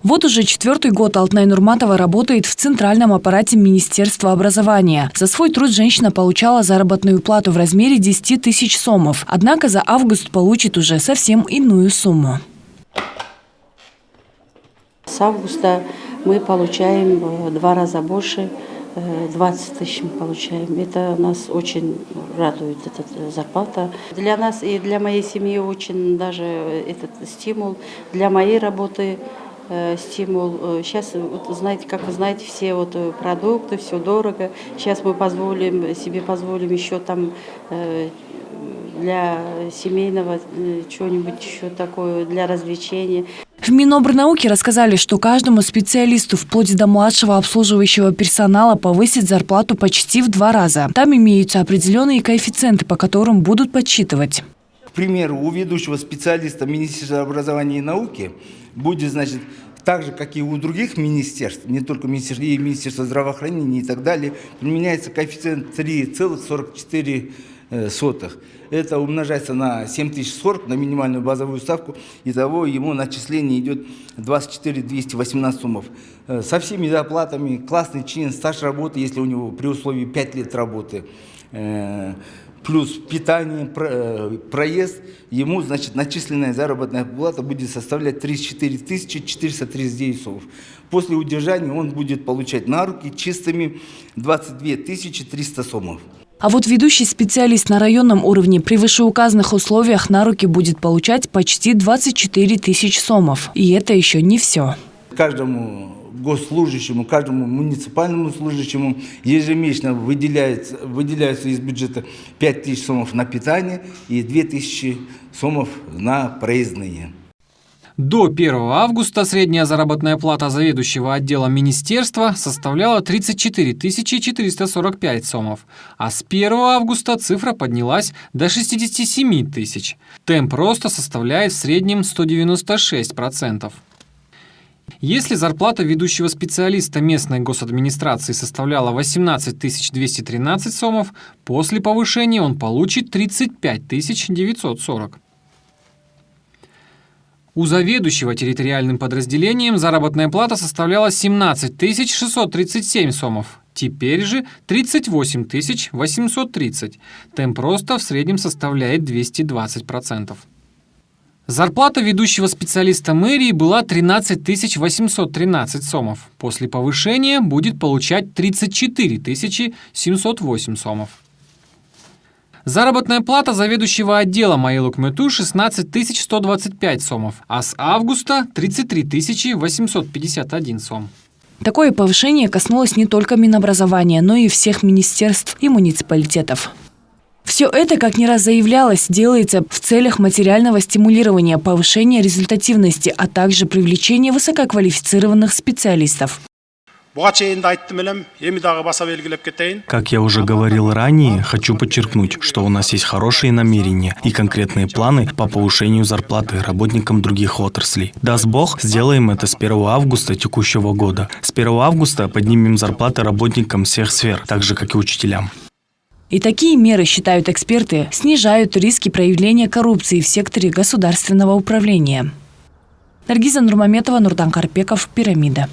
Вот уже 4-й год Алтынай Нурматова работает в центральном аппарате Министерства образования. За свой труд женщина получала заработную плату в размере 10 тысяч сомов. Однако за август получит уже совсем иную сумму. С августа мы получаем в 2 раза больше, 20 тысяч мы получаем. Это нас очень радует, эта зарплата. Для нас и для моей семьи очень даже этот стимул, для моей работы стимул. Сейчас, вот, знаете, как вы знаете, все вот продукты, все дорого. Сейчас мы себе позволим еще там для семейного чего-нибудь еще такое, для развлечения. В Минобрнауки рассказали, что каждому специалисту вплоть до младшего обслуживающего персонала повысит зарплату почти в 2 раза. Там имеются определенные коэффициенты, по которым будут подсчитывать. К примеру, у ведущего специалиста Министерства образования и науки будет, значит, так же, как и у других министерств, не только Министерства здравоохранения и так далее, применяется коэффициент 3,44. Это умножается на 7040, на минимальную базовую ставку. Итого ему начисление идет 24 218 сомов. Со всеми доплатами, классный чин, стаж работы, если у него при условии 5 лет работы, плюс питание, проезд, ему, значит, начисленная заработная плата будет составлять 34 439 сомов. После удержания он будет получать на руки чистыми 22 300 сомов. А вот ведущий специалист на районном уровне при вышеуказанных условиях на руки будет получать почти 24 тысячи сомов. И это еще не все. Каждому госслужащему, каждому муниципальному служащему ежемесячно выделяются из бюджета 5 тысяч сомов на питание и 2 тысячи сомов на проездные. До 1 августа средняя заработная плата заведующего отделом министерства составляла 34 445 сомов, а с 1 августа цифра поднялась до 67 тысяч. Темп роста составляет в среднем 196%. Если зарплата ведущего специалиста местной госадминистрации составляла 18 213 сомов, после повышения он получит 35 940. У заведующего территориальным подразделением заработная плата составляла 17 637 сомов. Теперь же 38 830. Темп роста в среднем составляет 220%. Зарплата ведущего специалиста мэрии была 13 813 сомов. После повышения будет получать 34 708 сомов. Заработная плата заведующего отделом АИ-ЛУКМЭТУ 16 125 сомов, а с августа 33 851 сом. Такое повышение коснулось не только Минобразования, но и всех министерств и муниципалитетов. Все это, как не раз заявлялось, делается в целях материального стимулирования, повышения результативности, а также привлечения высококвалифицированных специалистов. Как я уже говорил ранее, хочу подчеркнуть, что у нас есть хорошие намерения и конкретные планы по повышению зарплаты работникам других отраслей. Даст Бог, сделаем это с 1 августа текущего года. С 1 августа поднимем зарплаты работникам всех сфер, так же, как и учителям. И такие меры, считают эксперты, снижают риски проявления коррупции в секторе государственного управления. Наргиза Нурмаметова, Нурдан Карпеков, Пирамида.